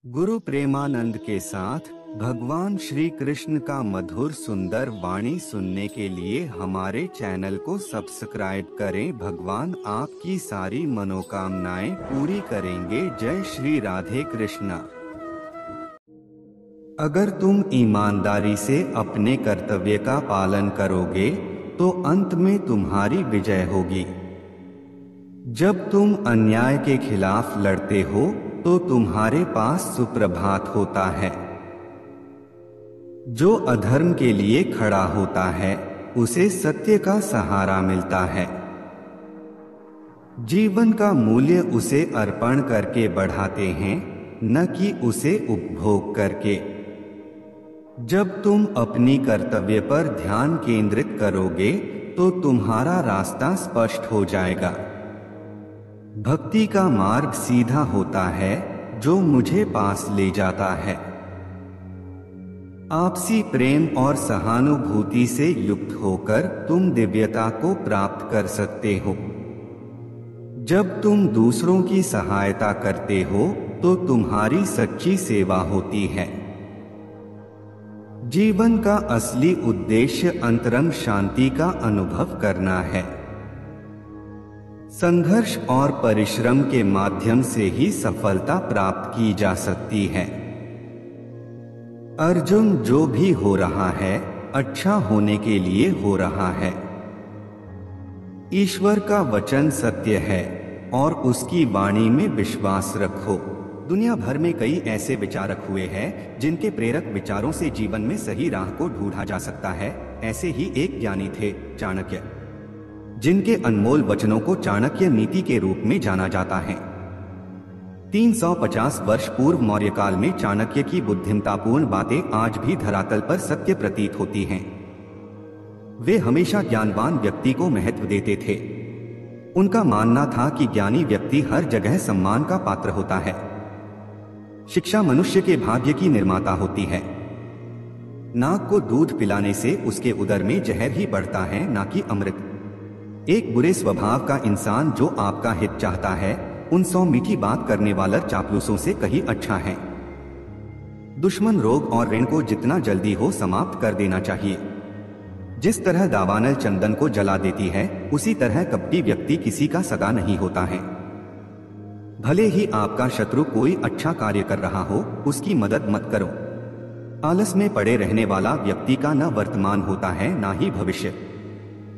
गुरु प्रेमानंद के साथ भगवान श्री कृष्ण का मधुर सुंदर वाणी सुनने के लिए हमारे चैनल को सब्सक्राइब करें। भगवान आपकी सारी मनोकामनाएं पूरी करेंगे। जय श्री राधे कृष्णा। अगर तुम ईमानदारी से अपने कर्तव्य का पालन करोगे तो अंत में तुम्हारी विजय होगी। जब तुम अन्याय के खिलाफ लड़ते हो तो तुम्हारे पास सुप्रभात होता है। जो अधर्म के लिए खड़ा होता है उसे सत्य का सहारा मिलता है। जीवन का मूल्य उसे अर्पण करके बढ़ाते हैं, न कि उसे उपभोग करके। जब तुम अपनी कर्तव्य पर ध्यान केंद्रित करोगे तो तुम्हारा रास्ता स्पष्ट हो जाएगा। भक्ति का मार्ग सीधा होता है जो मुझे पास ले जाता है। आपसी प्रेम और सहानुभूति से युक्त होकर तुम दिव्यता को प्राप्त कर सकते हो। जब तुम दूसरों की सहायता करते हो तो तुम्हारी सच्ची सेवा होती है। जीवन का असली उद्देश्य अंतरंग शांति का अनुभव करना है। संघर्ष और परिश्रम के माध्यम से ही सफलता प्राप्त की जा सकती है। अर्जुन, जो भी हो रहा है अच्छा होने के लिए हो रहा है। ईश्वर का वचन सत्य है और उसकी वाणी में विश्वास रखो। दुनिया भर में कई ऐसे विचारक हुए हैं जिनके प्रेरक विचारों से जीवन में सही राह को ढूंढा जा सकता है। ऐसे ही एक ज्ञानी थे चाणक्य, जिनके अनमोल वचनों को चाणक्य नीति के रूप में जाना जाता है। 350 वर्ष पूर्व मौर्य काल में चाणक्य की बुद्धिमतापूर्ण बातें आज भी धरातल पर सत्य प्रतीत होती हैं। वे हमेशा ज्ञानवान व्यक्ति को महत्व देते थे। उनका मानना था कि ज्ञानी व्यक्ति हर जगह सम्मान का पात्र होता है। शिक्षा मनुष्य के भाग्य की निर्माता होती है। नाग को दूध पिलाने से उसके उदर में जहर ही बढ़ता है, ना कि अमृत। एक बुरे स्वभाव का इंसान जो आपका हित चाहता है उन 100 मीठी बात करने वाला चापलूसों से कहीं अच्छा है। दुश्मन रोग और ऋण को जितना जल्दी हो समाप्त कर देना चाहिए। जिस तरह दावानल चंदन को जला देती है उसी तरह कपटी व्यक्ति किसी का सगा नहीं होता है। भले ही आपका शत्रु कोई अच्छा कार्य कर रहा हो, उसकी मदद मत करो। आलस में पड़े रहने वाला व्यक्ति का न वर्तमान होता है ना ही भविष्य।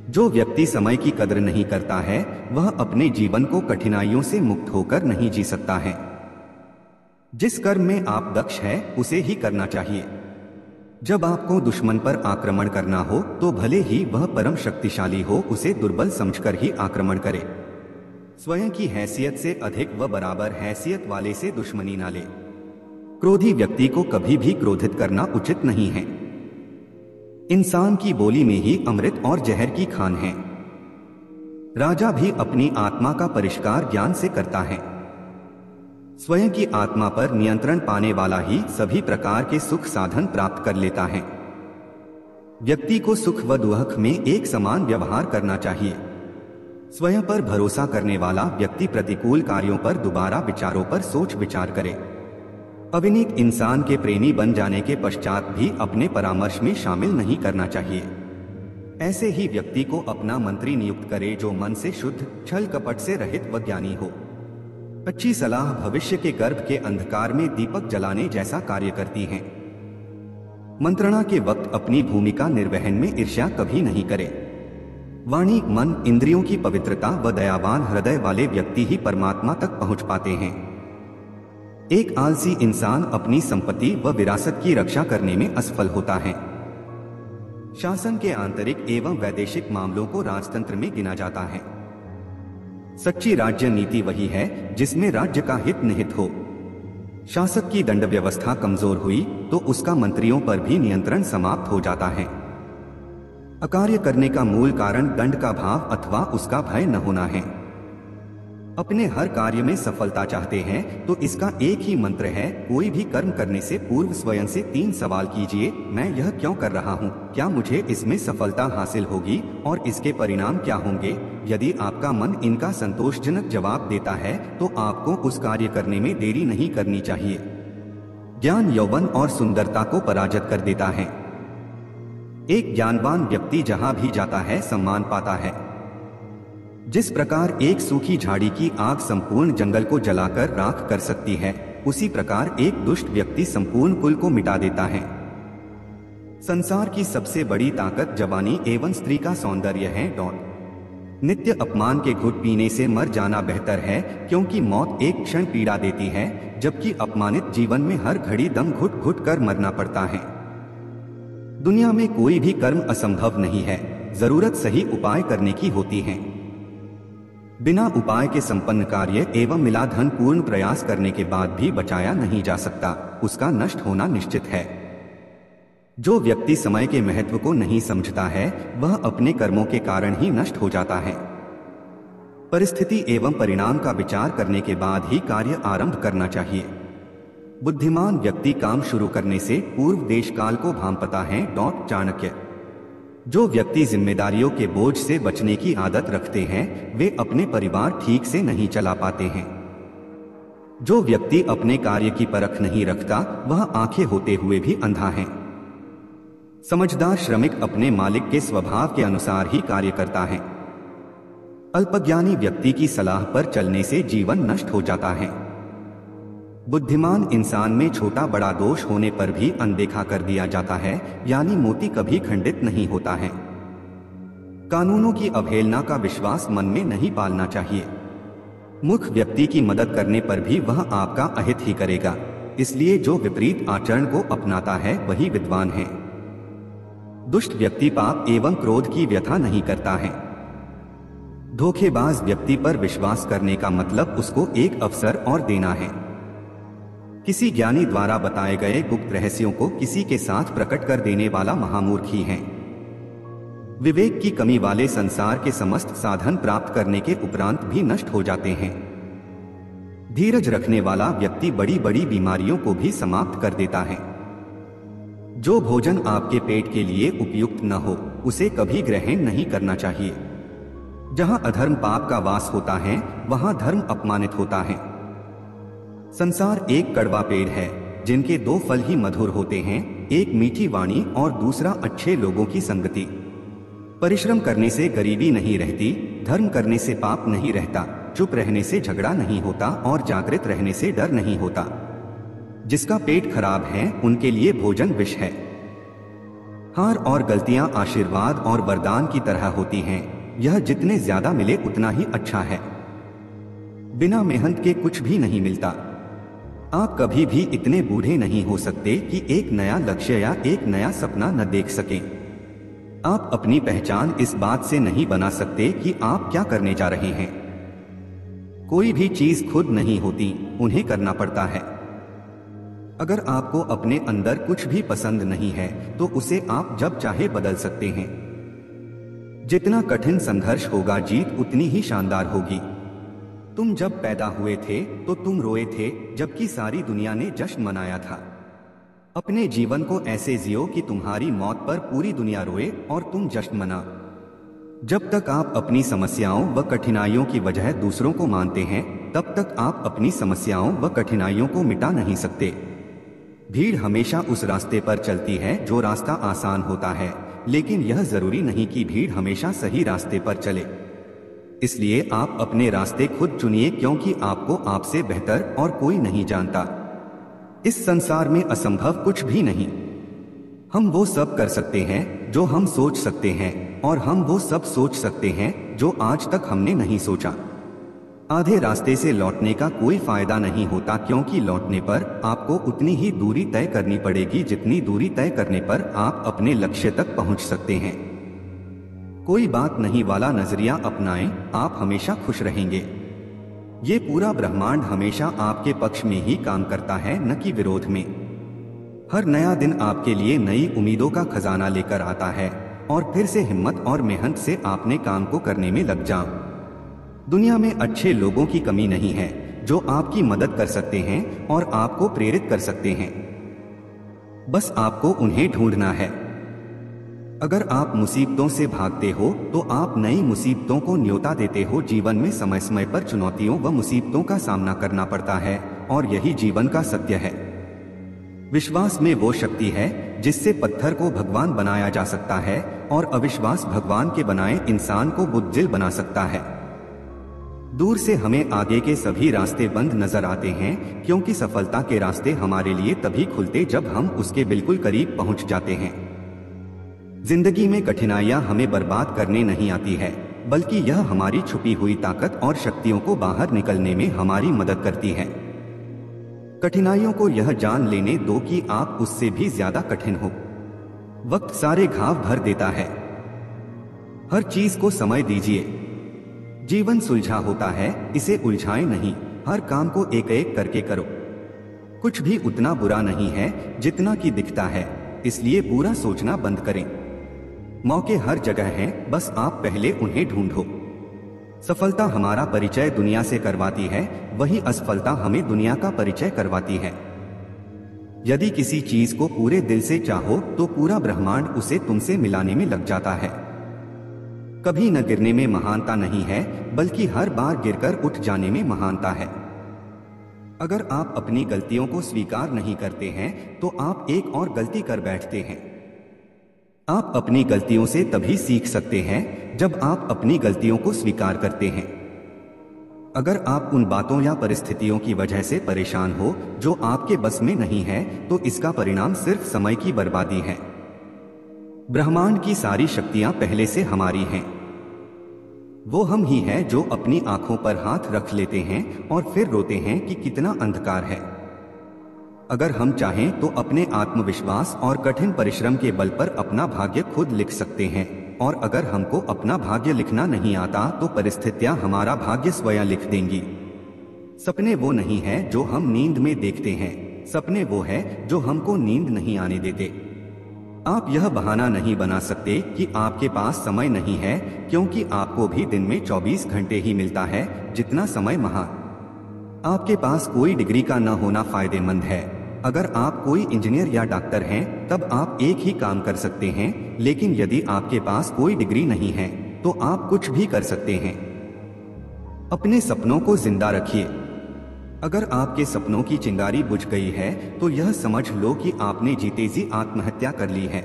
जो व्यक्ति समय की कदर नहीं करता है वह अपने जीवन को कठिनाइयों से मुक्त होकर नहीं जी सकता है। जिस कर्म में आप दक्ष हैं उसे ही करना चाहिए। जब आपको दुश्मन पर आक्रमण करना हो तो भले ही वह परम शक्तिशाली हो, उसे दुर्बल समझकर ही आक्रमण करे। स्वयं की हैसियत से अधिक व बराबर हैसियत वाले से दुश्मनी ना ले। क्रोधी व्यक्ति को कभी भी क्रोधित करना उचित नहीं है। इंसान की बोली में ही अमृत और जहर की खान है। राजा भी अपनी आत्मा का परिष्कार ज्ञान से करता है। स्वयं की आत्मा पर नियंत्रण पाने वाला ही सभी प्रकार के सुख साधन प्राप्त कर लेता है। व्यक्ति को सुख व दुख में एक समान व्यवहार करना चाहिए। स्वयं पर भरोसा करने वाला व्यक्ति प्रतिकूल कार्यों पर दोबारा विचारों पर सोच विचार करे। अविनीत इंसान के प्रेमी बन जाने के पश्चात भी अपने परामर्श में शामिल नहीं करना चाहिए। ऐसे ही व्यक्ति को अपना मंत्री नियुक्त करे जो मन से शुद्ध, छल कपट से रहित व ज्ञानी हो। अच्छी सलाह भविष्य के गर्भ के अंधकार में दीपक जलाने जैसा कार्य करती है। मंत्रणा के वक्त अपनी भूमिका निर्वहन में ईर्ष्या कभी नहीं करे। वाणी, मन, इंद्रियों की पवित्रता व दयावान हृदय वाले व्यक्ति ही परमात्मा तक पहुंच पाते हैं। एक आलसी इंसान अपनी संपत्ति व विरासत की रक्षा करने में असफल होता है। शासन के आंतरिक एवं वैदेशिक मामलों को राजतंत्र में गिना जाता है। सच्ची राज्य नीति वही है जिसमें राज्य का हित निहित हो। शासक की दंड व्यवस्था कमजोर हुई तो उसका मंत्रियों पर भी नियंत्रण समाप्त हो जाता है। अकार्य करने का मूल कारण दंड का भाव अथवा उसका भय न होना है। अपने हर कार्य में सफलता चाहते हैं तो इसका एक ही मंत्र है, कोई भी कर्म करने से पूर्व स्वयं से 3 सवाल कीजिए। मैं यह क्यों कर रहा हूँ? क्या मुझे इसमें सफलता हासिल होगी? और इसके परिणाम क्या होंगे? यदि आपका मन इनका संतोषजनक जवाब देता है तो आपको उस कार्य करने में देरी नहीं करनी चाहिए। ज्ञान यौवन और सुंदरता को पराजित कर देता है। एक ज्ञानवान व्यक्ति जहां भी जाता है सम्मान पाता है। जिस प्रकार एक सूखी झाड़ी की आग संपूर्ण जंगल को जलाकर राख कर सकती है, उसी प्रकार एक दुष्ट व्यक्ति संपूर्ण कुल को मिटा देता है। संसार की सबसे बड़ी ताकत जवानी एवं स्त्री का सौंदर्य है। नित्य अपमान के घुट पीने से मर जाना बेहतर है, क्योंकि मौत एक क्षण पीड़ा देती है, जबकि अपमानित जीवन में हर घड़ी दम घुट घुट कर मरना पड़ता है। दुनिया में कोई भी कर्म असंभव नहीं है, जरूरत सही उपाय करने की होती है। बिना उपाय के संपन्न कार्य एवं मिला धन पूर्ण प्रयास करने के बाद भी बचाया नहीं जा सकता, उसका नष्ट होना निश्चित है। जो व्यक्ति समय के महत्व को नहीं समझता है, वह अपने कर्मों के कारण ही नष्ट हो जाता है। परिस्थिति एवं परिणाम का विचार करने के बाद ही कार्य आरंभ करना चाहिए। बुद्धिमान व्यक्ति काम शुरू करने से पूर्व देश काल को भांपता है। चाणक्य। जो व्यक्ति जिम्मेदारियों के बोझ से बचने की आदत रखते हैं, वे अपने परिवार ठीक से नहीं चला पाते हैं। जो व्यक्ति अपने कार्य की परख नहीं रखता, वह आंखें होते हुए भी अंधा है। समझदार श्रमिक अपने मालिक के स्वभाव के अनुसार ही कार्य करता है। अल्पज्ञानी व्यक्ति की सलाह पर चलने से जीवन नष्ट हो जाता है। बुद्धिमान इंसान में छोटा बड़ा दोष होने पर भी अनदेखा कर दिया जाता है, यानी मोती कभी खंडित नहीं होता है। कानूनों की अवहेलना का विश्वास मन में नहीं पालना चाहिए। मूर्ख व्यक्ति की मदद करने पर भी वह आपका अहित ही करेगा, इसलिए जो विपरीत आचरण को अपनाता है वही विद्वान है। दुष्ट व्यक्ति पाप एवं क्रोध की व्यथा नहीं करता है। धोखेबाज व्यक्ति पर विश्वास करने का मतलब उसको एक अवसर और देना है। किसी ज्ञानी द्वारा बताए गए गुप्त रहस्यों को किसी के साथ प्रकट कर देने वाला महामूर्ख ही है। विवेक की कमी वाले संसार के समस्त साधन प्राप्त करने के उपरांत भी नष्ट हो जाते हैं। धीरज रखने वाला व्यक्ति बड़ी बड़ी बीमारियों को भी समाप्त कर देता है। जो भोजन आपके पेट के लिए उपयुक्त न हो, उसे कभी ग्रहण नहीं करना चाहिए। जहां अधर्म पाप का वास होता है, वहां धर्म अपमानित होता है। संसार एक कड़वा पेड़ है, जिनके दो फल ही मधुर होते हैं, एक मीठी वाणी और दूसरा अच्छे लोगों की संगति। परिश्रम करने से गरीबी नहीं रहती, धर्म करने से पाप नहीं रहता, चुप रहने से झगड़ा नहीं होता और जागृत रहने से डर नहीं होता। जिसका पेट खराब है, उनके लिए भोजन विष है। हार और गलतियां आशीर्वाद और वरदान की तरह होती हैं, यह जितने ज्यादा मिले उतना ही अच्छा है। बिना मेहनत के कुछ भी नहीं मिलता। आप कभी भी इतने बूढ़े नहीं हो सकते कि एक नया लक्ष्य या एक नया सपना न देख सकें। आप अपनी पहचान इस बात से नहीं बना सकते कि आप क्या करने जा रहे हैं। कोई भी चीज खुद नहीं होती, उन्हें करना पड़ता है। अगर आपको अपने अंदर कुछ भी पसंद नहीं है, तो उसे आप जब चाहे बदल सकते हैं। जितना कठिन संघर्ष होगा, जीत उतनी ही शानदार होगी। तुम जब पैदा हुए थे तो तुम रोए थे, जबकि सारी दुनिया ने जश्न मनाया था। अपने जीवन को ऐसे जियो कि तुम्हारी मौत पर पूरी दुनिया रोए और तुम जश्न मना। जब तक आप अपनी समस्याओं व कठिनाइयों की वजह दूसरों को मानते हैं, तब तक आप अपनी समस्याओं व कठिनाइयों को मिटा नहीं सकते। भीड़ हमेशा उस रास्ते पर चलती है जो रास्ता आसान होता है, लेकिन यह जरूरी नहीं कि भीड़ हमेशा सही रास्ते पर चले। इसलिए आप अपने रास्ते खुद चुनिए, क्योंकि आपको आपसे बेहतर और कोई नहीं जानता। इस संसार में असंभव कुछ भी नहीं। हम वो सब कर सकते हैं जो हम सोच सकते हैं, और हम वो सब सोच सकते हैं जो आज तक हमने नहीं सोचा। आधे रास्ते से लौटने का कोई फायदा नहीं होता, क्योंकि लौटने पर आपको उतनी ही दूरी तय करनी पड़ेगी जितनी दूरी तय करने पर आप अपने लक्ष्य तक पहुंच सकते हैं। कोई बात नहीं वाला नजरिया अपनाएं, आप हमेशा खुश रहेंगे। ये पूरा ब्रह्मांड हमेशा आपके पक्ष में ही काम करता है, न कि विरोध में। हर नया दिन आपके लिए नई उम्मीदों का खजाना लेकर आता है, और फिर से हिम्मत और मेहनत से आपने काम को करने में लग जाओ। दुनिया में अच्छे लोगों की कमी नहीं है, जो आपकी मदद कर सकते हैं और आपको प्रेरित कर सकते हैं। बस आपको उन्हें ढूंढना है। अगर आप मुसीबतों से भागते हो, तो आप नई मुसीबतों को न्योता देते हो। जीवन में समय समय पर चुनौतियों व मुसीबतों का सामना करना पड़ता है, और यही जीवन का सत्य है। विश्वास में वो शक्ति है जिससे पत्थर को भगवान बनाया जा सकता है और अविश्वास भगवान के बनाए इंसान को बुद्धिल बना सकता है। दूर से हमें आगे के सभी रास्ते बंद नजर आते हैं, क्योंकि सफलता के रास्ते हमारे लिए तभी खुलते जब हम उसके बिल्कुल करीब पहुंच जाते हैं। जिंदगी में कठिनाइयां हमें बर्बाद करने नहीं आती है, बल्कि यह हमारी छुपी हुई ताकत और शक्तियों को बाहर निकलने में हमारी मदद करती है। कठिनाइयों को यह जान लेने दो कि आप उससे भी ज्यादा कठिन हो। वक्त सारे घाव भर देता है। हर चीज को समय दीजिए। जीवन सुलझा होता है, इसे उलझाए नहीं। हर काम को एक एक करके करो। कुछ भी उतना बुरा नहीं है जितना कि दिखता है, इसलिए बुरा सोचना बंद करें। मौके हर जगह हैं, बस आप पहले उन्हें ढूंढो। सफलता हमारा परिचय दुनिया से करवाती है, वही असफलता हमें दुनिया का परिचय करवाती है। यदि किसी चीज को पूरे दिल से चाहो तो पूरा ब्रह्मांड उसे तुमसे मिलाने में लग जाता है। कभी न गिरने में महानता नहीं है, बल्कि हर बार गिरकर उठ जाने में महानता है। अगर आप अपनी गलतियों को स्वीकार नहीं करते हैं तो आप एक और गलती कर बैठते हैं। आप अपनी गलतियों से तभी सीख सकते हैं जब आप अपनी गलतियों को स्वीकार करते हैं। अगर आप उन बातों या परिस्थितियों की वजह से परेशान हो जो आपके बस में नहीं है, तो इसका परिणाम सिर्फ समय की बर्बादी है। ब्रह्मांड की सारी शक्तियां पहले से हमारी हैं। वो हम ही हैं जो अपनी आंखों पर हाथ रख लेते हैं और फिर रोते हैं कि कितना अंधकार है। अगर हम चाहें तो अपने आत्मविश्वास और कठिन परिश्रम के बल पर अपना भाग्य खुद लिख सकते हैं, और अगर हमको अपना भाग्य लिखना नहीं आता तो परिस्थितियां हमारा भाग्य स्वयं लिख देंगी। सपने वो नहीं है जो हम नींद में देखते हैं, सपने वो है जो हमको नींद नहीं आने देते। आप यह बहाना नहीं बना सकते कि आपके पास समय नहीं है, क्योंकि आपको भी दिन में 24 घंटे ही मिलता है जितना समय महान। आपके पास कोई डिग्री का न होना फायदेमंद है। अगर आप कोई इंजीनियर या डॉक्टर हैं तब आप एक ही काम कर सकते हैं, लेकिन यदि आपके पास कोई डिग्री नहीं है तो आप कुछ भी कर सकते हैं। अपने सपनों को जिंदा रखिए। अगर आपके सपनों की चिंगारी बुझ गई है तो यह समझ लो कि आपने जीते जी आत्महत्या कर ली है।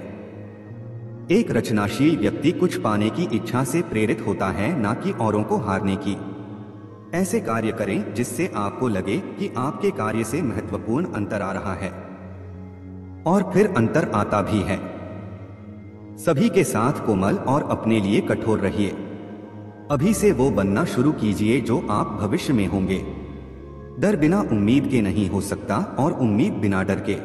एक रचनाशील व्यक्ति कुछ पाने की इच्छा से प्रेरित होता है, ना कि औरों को हारने की। ऐसे कार्य करें जिससे आपको लगे कि आपके कार्य से महत्वपूर्ण अंतर आ रहा है, और फिर अंतर आता भी है। सभी के साथ कोमल और अपने लिए कठोर रहिए। अभी से वो बनना शुरू कीजिए जो आप भविष्य में होंगे। डर बिना उम्मीद के नहीं हो सकता, और उम्मीद बिना डर के।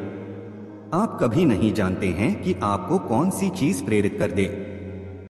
आप कभी नहीं जानते हैं कि आपको कौन सी चीज प्रेरित कर दे।